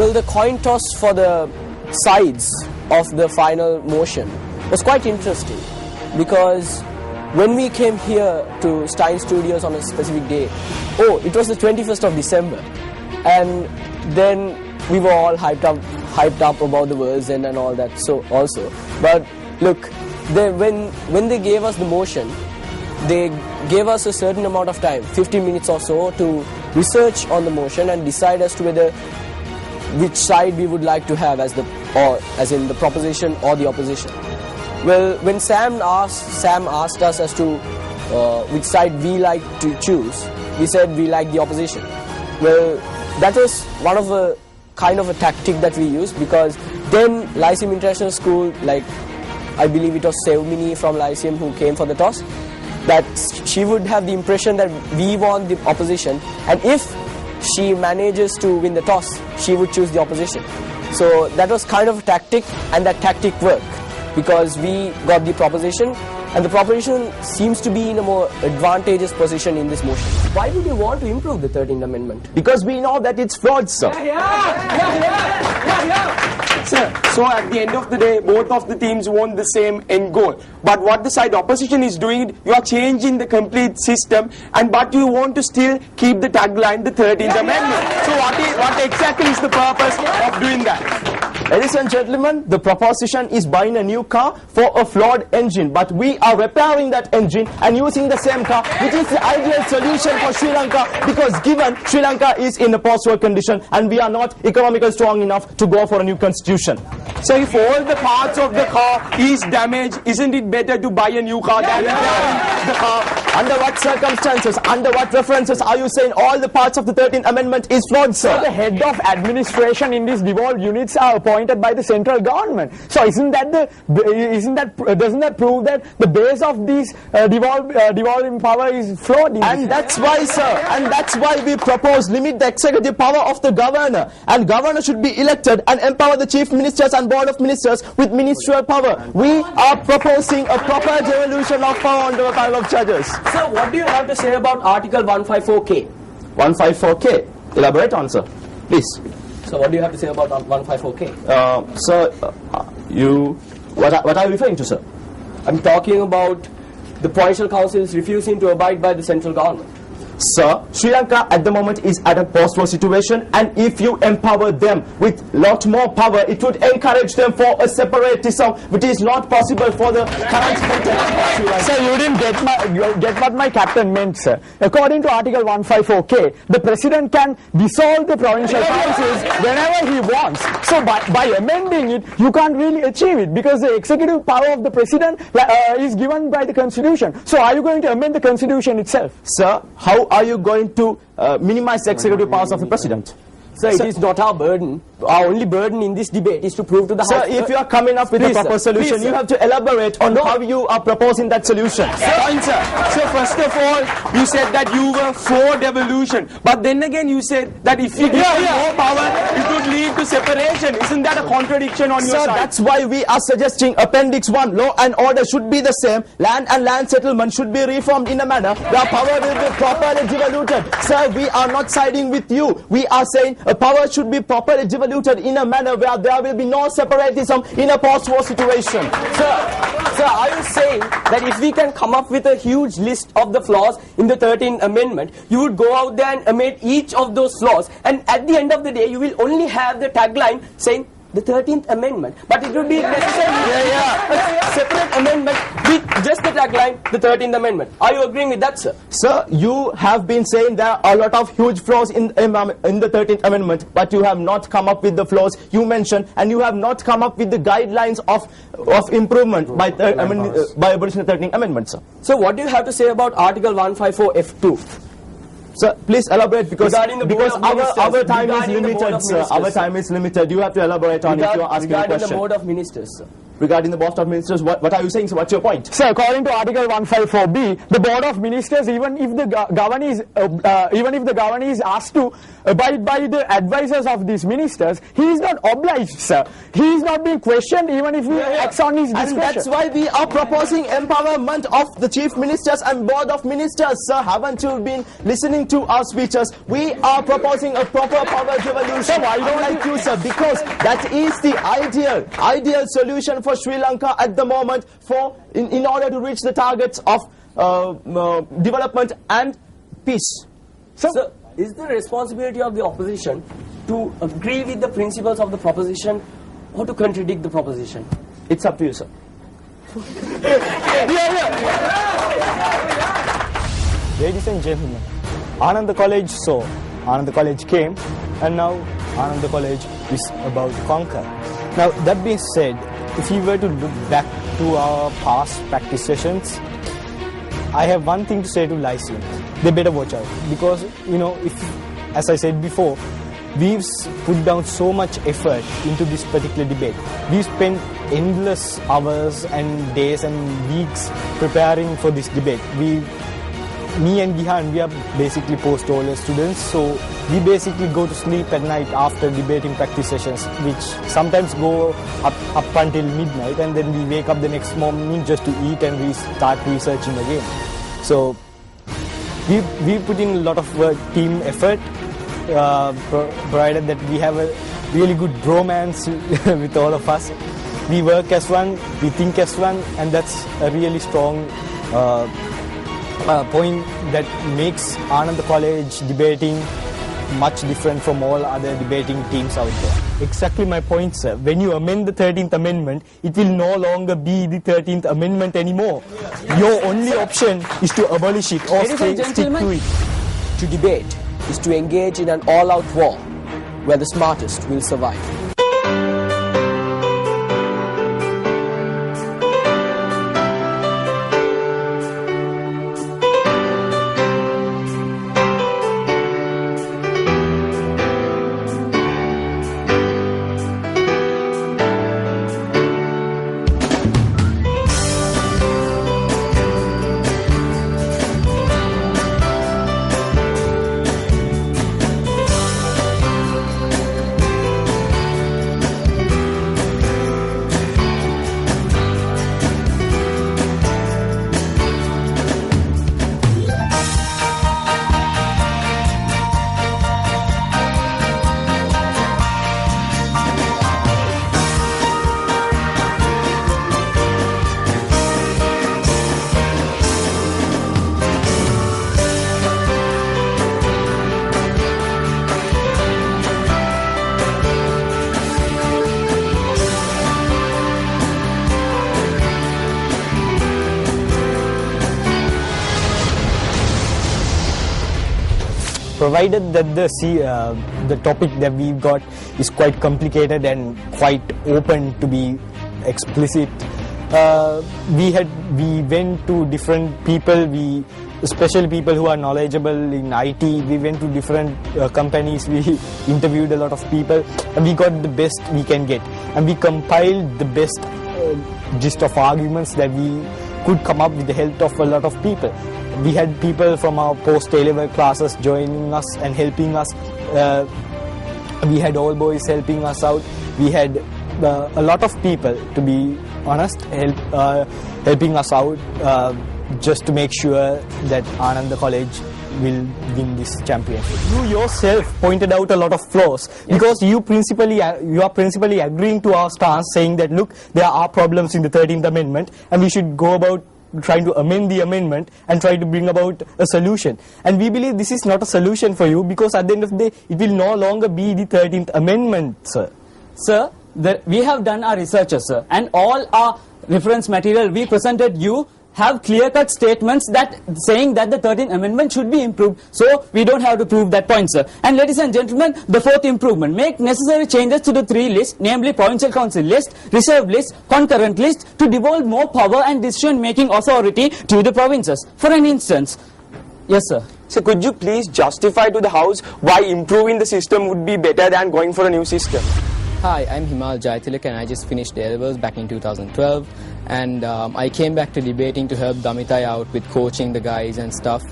Well, the coin toss for the sides of the final motion was quite interesting, because when we came here to Stein Studios on a specific day, it was the 21st of December, and then we were all hyped up about the World's End and all that. So also, but look, when they gave us the motion, they gave us a certain amount of time, 15 minutes or so, to research on the motion and decide as to which side we would like to have as in the proposition or the opposition. Well, when Sam asked us as to which side we like to choose, we said we like the opposition. Well, that was one of a kind of a tactic that we used, because then Lyceum International School, like I believe it was Sevmini from Lyceum who came for the toss, that she would have the impression that we want the opposition, and if she manages to win the toss, she would choose the opposition. So that was kind of a tactic, and that tactic worked, because we got the proposition, and the proposition seems to be in a more advantageous position in this motion. Why would you want to improve the 13th Amendment? Because we know that it's fraud, sir. Sir, so at the end of the day, both of the teams want the same end goal. But what the side opposition is doing, you are changing the complete system, but you want to still keep the tagline, the 13th Amendment. So what exactly is the purpose of doing that? Ladies and gentlemen, the proposition is buying a new car for a flawed engine, but we are repairing that engine and using the same car, which is the ideal solution for Sri Lanka, because given Sri Lanka is in a post-war condition and we are not economically strong enough to go for a new constitution. So if all the parts of the car is damaged, isn't it better to buy a new car than repairing the car? Under what circumstances, under what references are you saying all the parts of the 13th Amendment is flawed, sir? So the head of administration in these devolved units are appointed by the central government. So doesn't that prove that the base of these devolving power is flawed? And that's why, sir, and that's why we propose limit the executive power of the governor, and governor should be elected and empower the chief ministers and board of ministers with ministerial power. We are proposing a proper devolution of power under a panel of judges. So what do you have to say about Article 154K? 154K. Elaborate on, sir, please. So what do you have to say about 154K? Sir, what are you referring to, sir? I'm talking about the provincial councils refusing to abide by the central government. Sir, Sri Lanka at the moment is at a post-war situation, and if you empower them with lot more power, it would encourage them for a separatism which is not possible for the current context of Sri Lanka. Sir, you didn't get what my captain meant, sir. According to Article 154K, the president can dissolve the provincial councils whenever he wants. So by amending it, you can't really achieve it, because the executive power of the president is given by the constitution. So are you going to amend the constitution itself? Sir, how are you going to minimize the executive powers of the president? Sir, it is not our burden. Our only burden in this debate is to prove to the House. Sir, if you are coming up with a proper solution, you have to elaborate on how you are proposing that solution. Fine, sir. So first of all, you said that you were for devolution, but then again you said that if you give more power, it would lead to separation. Isn't that a contradiction on your side? Sir, that's why we are suggesting Appendix 1, law and order should be the same. Land and land settlement should be reformed in a manner where power will be properly devoluted. Sir, we are not siding with you. We are saying a power should be properly devoluted in a manner where there will be no separatism in a post-war situation. Sir, are you saying that if we can come up with a huge list of the flaws in the 13th Amendment, you would go out there and amend each of those flaws, and at the end of the day, you will only have the tagline saying the 13th Amendment, but it would be necessarily a separate amendment with just the tagline, the 13th Amendment. Are you agreeing with that, sir? Sir, you have been saying there are a lot of huge flaws in the 13th Amendment, but you have not come up with the flaws you mentioned, and you have not come up with the guidelines of improvement by abolishing the 13th Amendment, sir. So what do you have to say about Article 154F2? Sir, please elaborate, because our time is limited, sir. Our time is limited. You have to elaborate on it. You are asking a question. Regarding the Board of Ministers, sir. regarding the Board of Ministers. What are you saying? So what's your point? So according to Article 154B, the Board of Ministers, even if the governor is asked to abide by the advices of these ministers, he is not obliged, sir. He is not being questioned even if he acts on his discretion. And that's why we are proposing empowerment of the Chief Ministers and Board of Ministers. Sir, haven't you been listening to our speeches? We are proposing a proper power devolution. Sir, why don't unlike you, sir, because that is the ideal solution for Sri Lanka at the moment in order to reach the targets of development and peace. So, is the responsibility of the opposition to agree with the principles of the proposition or to contradict the proposition? It's up to you, sir. Ladies and gentlemen, Ananda College saw, Ananda College came, and now Ananda College is about to conquer. Now, that being said, if you were to look back to our past practice sessions, I have one thing to say to Lyceum. They better watch out, because, you know, if, as I said before, we've put down so much effort into this particular debate. We've spent endless hours and days and weeks preparing for this debate. Me and Gihan, we are basically post-O-level students, so we basically go to sleep at night after debating practice sessions, which sometimes go up until midnight, and then we wake up the next morning just to eat and we start researching again. So we put in a lot of work, team effort, provided that we have a really good bromance with all of us. We work as one, we think as one, and that's a really strong point that makes Ananda College debating much different from all other debating teams out there. Exactly my point, sir. When you amend the 13th Amendment, it will no longer be the 13th Amendment anymore. Your only option is to abolish it or stick to it. To debate is to engage in an all-out war where the smartest will survive. Provided that the topic that we've got is quite complicated and quite open to be explicit, we went to different people, especially people who are knowledgeable in IT. We went to different companies, we interviewed a lot of people, and we got the best we can get, and we compiled the best gist of arguments that we could come up with the help of a lot of people. We had people from our post-A-level classes joining us and helping us. We had all boys helping us out. We had a lot of people, to be honest, helping us out just to make sure that Ananda College will win this championship. You yourself pointed out a lot of flaws, because you are principally agreeing to our stance, saying that look, there are problems in the 13th Amendment and we should go about trying to amend the amendment and try to bring about a solution. And we believe this is not a solution for you, because at the end of the day it will no longer be the 13th Amendment, sir. Sir, we have done our research, sir, and all our reference material we presented you have clear-cut statements that saying that the 13th Amendment should be improved, so we don't have to prove that point, sir. And ladies and gentlemen, the fourth improvement, make necessary changes to the three lists, namely Provincial Council list, Reserve list, Concurrent list, to devolve more power and decision-making authority to the provinces. For an instance, yes, sir. So could you please justify to the House why improving the system would be better than going for a new system? Hi, I'm Himal Jaitilak and I just finished A-levels back in 2012, and I came back to debating to help Damitai out with coaching the guys and stuff.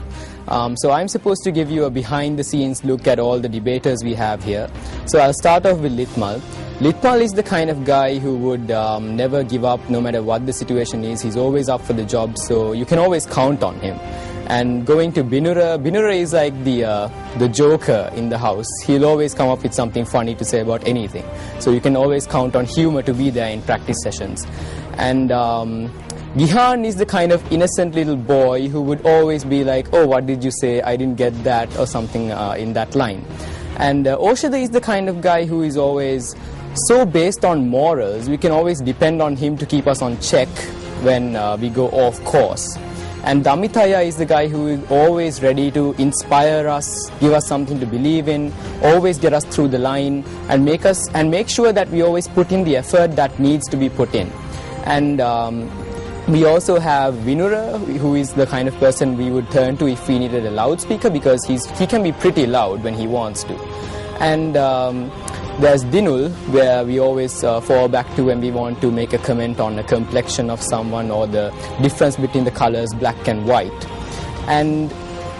So I'm supposed to give you a behind the scenes look at all the debaters we have here. So I'll start off with Litmal. Litmal is the kind of guy who would never give up no matter what the situation is. He's always up for the job, so you can always count on him. And going to Binura is like the joker in the house. He'll always come up with something funny to say about anything. So you can always count on humor to be there in practice sessions. And Gihan is the kind of innocent little boy who would always be like, oh, what did you say? I didn't get that, or something in that line. And Oshada is the kind of guy who is always so based on morals. We can always depend on him to keep us on check when we go off course. And Damitaya is the guy who is always ready to inspire us, give us something to believe in, always get us through the line, and make sure that we always put in the effort that needs to be put in. And we also have Vinura, who is the kind of person we would turn to if we needed a loudspeaker, because he can be pretty loud when he wants to. And there's Dinul, where we always fall back to when we want to make a comment on the complexion of someone or the difference between the colors black and white. And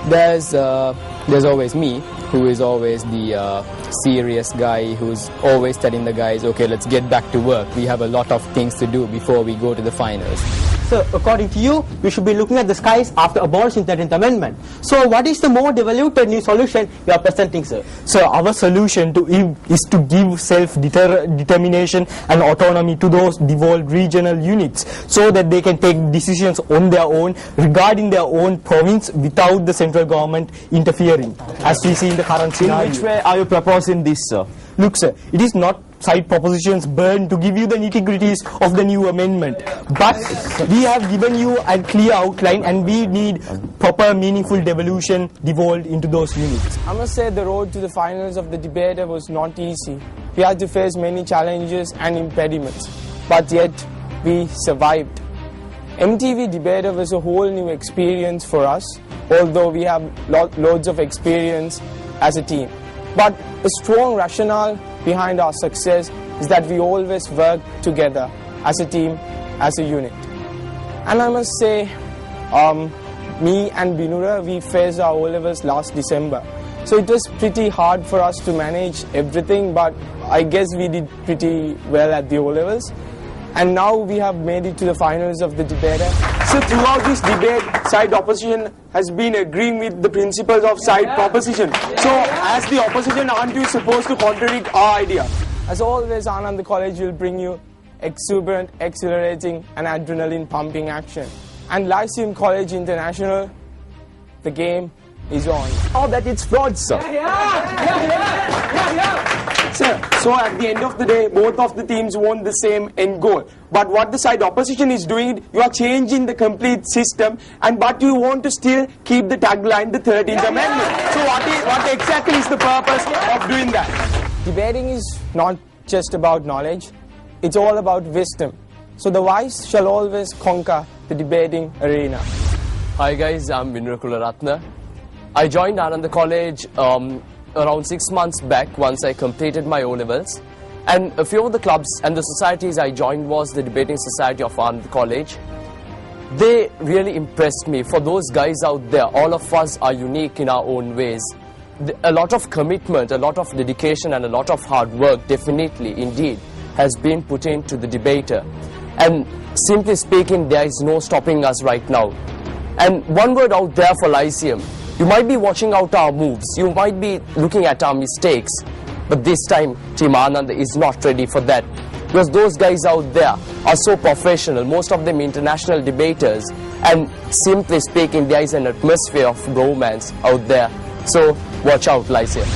there's always me, who is always the serious guy who's always telling the guys, okay, let's get back to work. We have a lot of things to do before we go to the finals. So, according to you, we should be looking at the skies after abolishing the 13th Amendment. So, what is the more developed new solution you are presenting, sir? So our solution is to give self-determination and autonomy to those devolved regional units, so that they can take decisions on their own regarding their own province without the central government interfering, as we see in the current scenario. In which way are you proposing this, sir? Look, sir, it is not side propositions burned to give you the nitty-gritties of the new amendment, but we have given you a clear outline, and we need proper meaningful devolution devolved into those units. I must say the road to the finals of the debater was not easy. We had to face many challenges and impediments, but yet we survived. MTV debater was a whole new experience for us, although we have loads of experience as a team. But a strong rationale behind our success is that we always work together as a team, as a unit. And I must say, me and Binura, we faced our O-levels last December. So it was pretty hard for us to manage everything, but I guess we did pretty well at the O-levels. And now we have made it to the finals of the debater. So throughout this debate, side opposition has been agreeing with the principles of side proposition. So as the opposition, aren't you supposed to contradict our idea? As always, Ananda College will bring you exuberant, exhilarating and adrenaline pumping action. And Lyceum College International, the game is on. Oh, that it's fraud, sir. Sir, so at the end of the day, both of the teams want the same end goal. But what the side opposition is doing, you are changing the complete system, but you want to still keep the tagline, the 13th Amendment. So what exactly is the purpose of doing that? Debating is not just about knowledge, it's all about wisdom. So the wise shall always conquer the debating arena. Hi guys, I'm Vinura Kularatna. I joined Ananda College around 6 months back once I completed my O-levels, and a few of the clubs and the societies I joined was the Debating Society of Ananda College. They really impressed me. For those guys out there, all of us are unique in our own ways. A lot of commitment, a lot of dedication and a lot of hard work definitely, indeed, has been put into the debater. And simply speaking, there is no stopping us right now. And one word out there for Lyceum: you might be watching out our moves, you might be looking at our mistakes, but this time Team Ananda is not ready for that, because those guys out there are so professional, most of them international debaters, and simply speaking, there is an atmosphere of bromance out there. So watch out, Lyceum.